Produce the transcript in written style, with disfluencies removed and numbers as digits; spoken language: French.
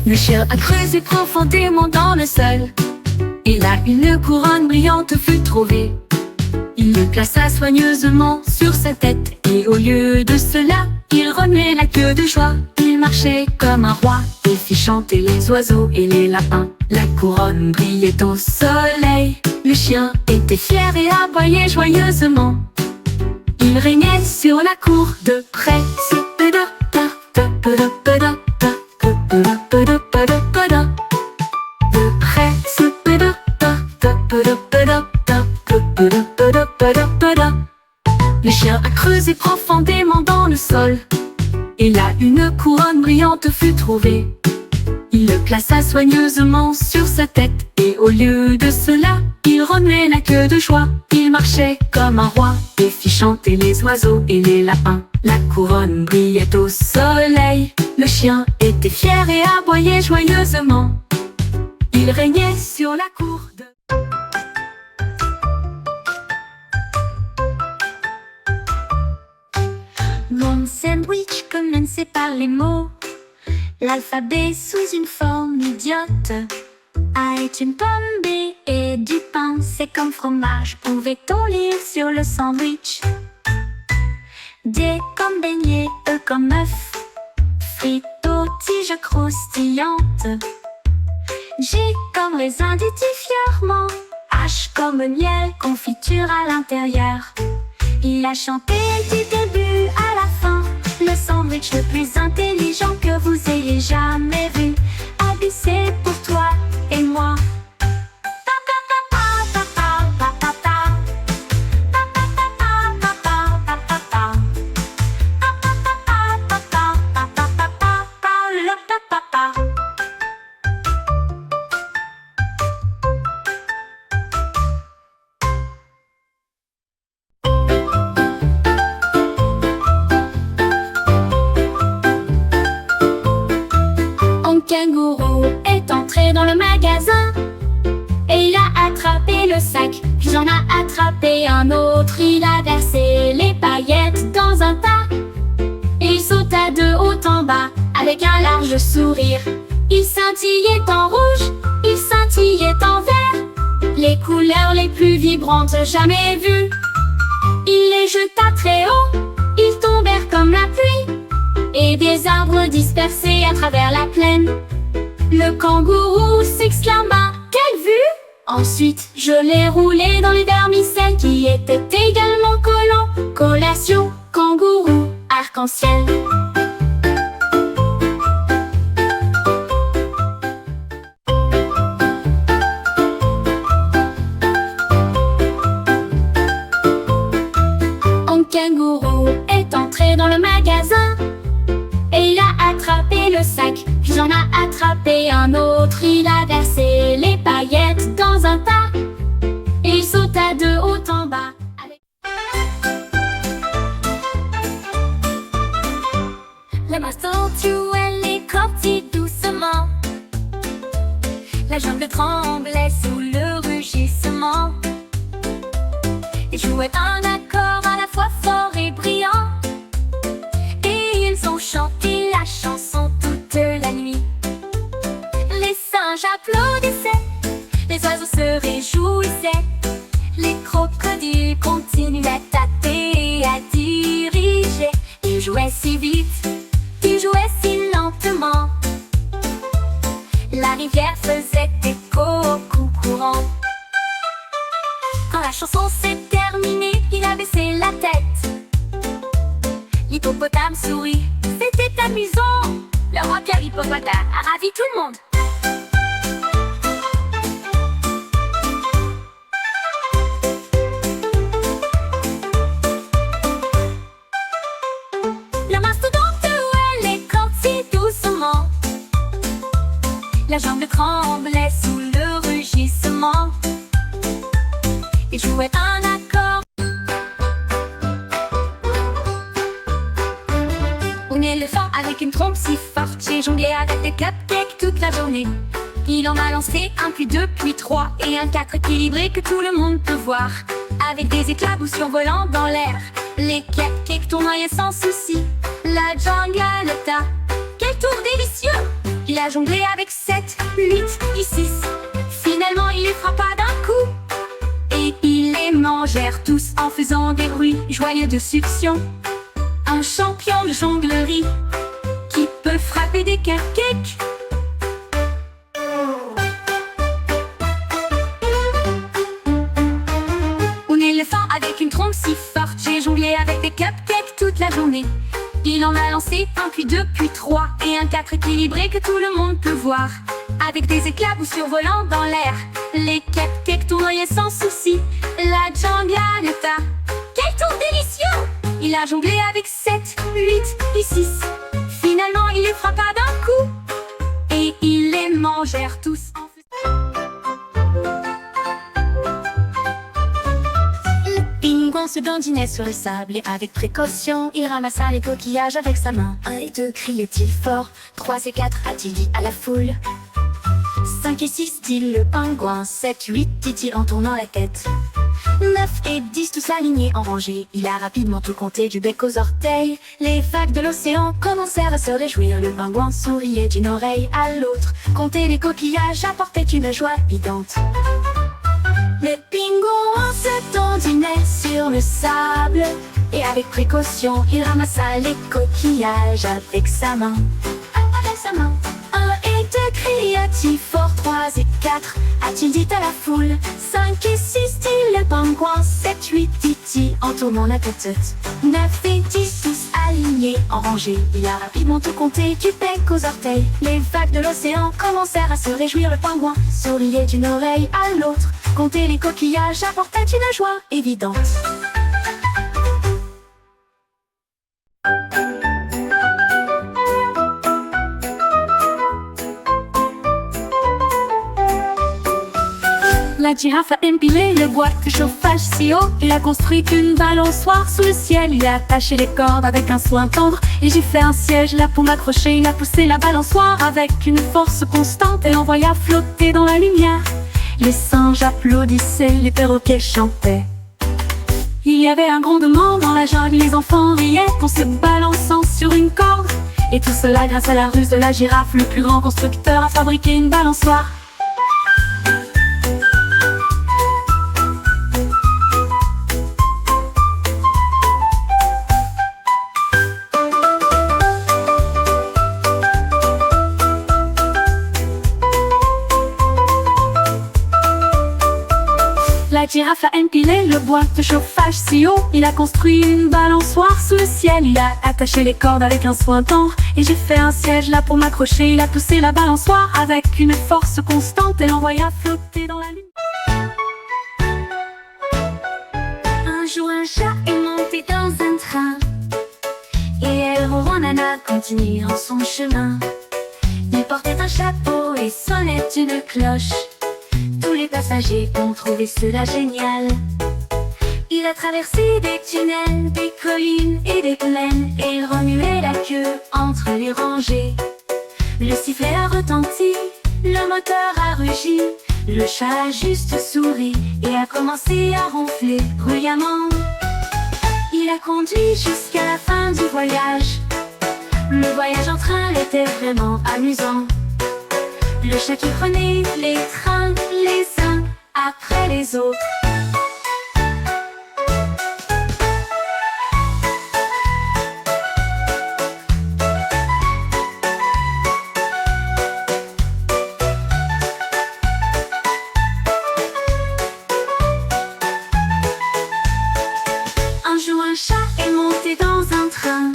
Le chien a creusé profondément dans le sol. Et là une couronne brillante fut trouvée. Il le plaça soigneusement sur sa tête. Et au lieu de cela, il remuait la queue de joie. Il marchait comme un roi et fit chanter les oiseaux et les lapins. La couronne brillait au soleil. Le chien était fier et aboyait joyeusement. Il régnait sur la cour de près. Le chien a creusé profondément dans le sol. Et là une couronne brillante fut trouvée. Il le plaça soigneusement sur sa tête. Et au lieu de cela, il remuait la queue de joie. Il marchait comme un roi et fit chanter les oiseaux et les lapins. La couronne brillait au soleil. Le chien était fier et aboyait joyeusement. Il régnait sur la cour de... Mon sandwich commençait par les mots. L'alphabet sous une forme idiote. A est une pomme, B et du pain. C'est comme fromage, pouvait-on lire sur le sandwich. D comme beignet, E comme œuf. Frites aux tiges croustillantes. G comme raisin détifièrement. H comme miel, confiture à l'intérieur. Il a chanté du début à la fin. Le sandwich le plus intelligent que vous ayez jamais vu. Abby, c'est pour toi et moi. Kangourou est entré dans le magasin et il a attrapé le sac, puis en a attrapé un autre. Il a versé les paillettes dans un tas et il sauta de haut en bas avec un large sourire. Il scintillait en rouge, il scintillait en vert, les couleurs les plus vibrantes jamais vues. Il les jeta très haut, ils tombèrent comme la pluie et des arbres dispersés à travers la plaine. Le kangourou s'exclama: quelle vue! Ensuite, je l'ai roulé dans les vermicelles qui étaient également collants. Collation, kangourou, arc-en-ciel. Un kangourou est entré dans le magasin et il a attrapé le sac, puis en a attrapé un autre. Il a versé les paillettes dans un tas et il sauta de haut en bas avec... La mastotuelle les cortit doucement. La jungle tremblait sous le rugissement. Ils jouaient un accord à la fois fort et brillant. Et ils ont chanté la chanson toute la nuit. Les singes applaudissaient, les oiseaux se réjouissaient. Les crocodiles continuaient à tâter et à diriger. Ils jouaient si vite, ils jouaient si lentement. La rivière faisait écho au coup courant. Quand la chanson s'est terminée, il a baissé la tête. L'hippopotame sourit, c'était amusant. Le roi Pierre Hippopotame a ravi tout le monde. La mastodonte, elle écortit doucement. La jungle tremblait sous le rugissement. Ils jouaient un accord. Un éléphant avec une trompe si forte, j'ai jonglé avec des cupcakes toute la journée. Il en a lancé un, puis deux, puis trois, et un quatre équilibré que tout le monde peut voir. Avec des éclaboussures volant dans l'air, les cupcakes tournoyaient sans souci. La jungle à l'état, quel tour délicieux! Il a jonglé avec 7, 8 et 6. Finalement, il les frappa d'un coup. Et ils les mangèrent tous en faisant des bruits joyeux de succion. Un champion de jonglerie qui peut frapper des cupcakes. Un éléphant avec une trompe si forte, j'ai jonglé avec des cupcakes toute la journée. Il en a lancé un, puis deux, puis trois, et un 4 équilibré que tout le monde peut voir. Avec des éclaboussures survolant dans l'air, les cupcakes tournoyaient sans souci. La Jambianetta, quel tour délicieux! Il a jonglé avec 7, 8 et 6. Finalement, il les frappa d'un coup, et ils les mangèrent tous en pingouin se dandinait sur le sable et avec précaution, il ramassa les coquillages avec sa main. 1 et 2 criait-il fort, 3 et 4 a-t-il dit à la foule. 5 et 6 dit le pingouin, 7, 8 dit-il en tournant la tête. 9 et 10 tous alignés en rangée, il a rapidement tout compté du bec aux orteils. Les vagues de l'océan commencèrent à se réjouir, le pingouin souriait d'une oreille à l'autre. Compter les coquillages apportait une joie évidente. Le pingouin se dandinait sur le sable et avec précaution, il ramassa les coquillages avec sa main. Avec sa main. 1 et 2 cria-t-il fort, 3 et 4 a-t-il dit à la foule. 5 et 6 dit le pingouin, 7, 8 dit-il en tournant la tête. 9 et 10 tous alignés en rangée, il a rapidement tout compté du bec aux orteils. Les vagues de l'océan commencèrent à se réjouir, le pingouin souriait d'une oreille à l'autre. Compter les coquillages apportait une joie évidente. La girafe a empilé le bois de chauffage si haut. Il a construit une balançoire sous le ciel. Il a attaché les cordes avec un soin tendre. Et j'ai fait un siège là pour m'accrocher. Il a poussé la balançoire avec une force constante et l'envoya flotter dans la lumière. Les singes applaudissaient, les perroquets chantaient. Il y avait un grondement dans la jungle, les enfants riaient en se balançant sur une corde. Et tout cela grâce à la ruse de la girafe, le plus grand constructeur a fabriqué une balançoire. La girafe a empilé le bois de chauffage si haut. Il a construit une balançoire sous le ciel. Il a attaché les cordes avec un soin tendre. Et j'ai fait un siège là pour m'accrocher. Il a poussé la balançoire avec une force constante et l'envoya flotter dans la lune. Un jour un chat est monté dans un train et elle Ronana continue en son chemin. Il portait un chapeau et sonnait une cloche. Tous les passagers ont trouvé cela génial. Il a traversé des tunnels, des collines et des plaines, et il remuait la queue entre les rangées. Le sifflet a retenti, le moteur a rugi. Le chat a juste souri et a commencé à ronfler bruyamment. Il a conduit jusqu'à la fin du voyage. Le voyage en train était vraiment amusant. Le chat qui prenait les trains les uns après les autres. Un jour un chat est monté dans un train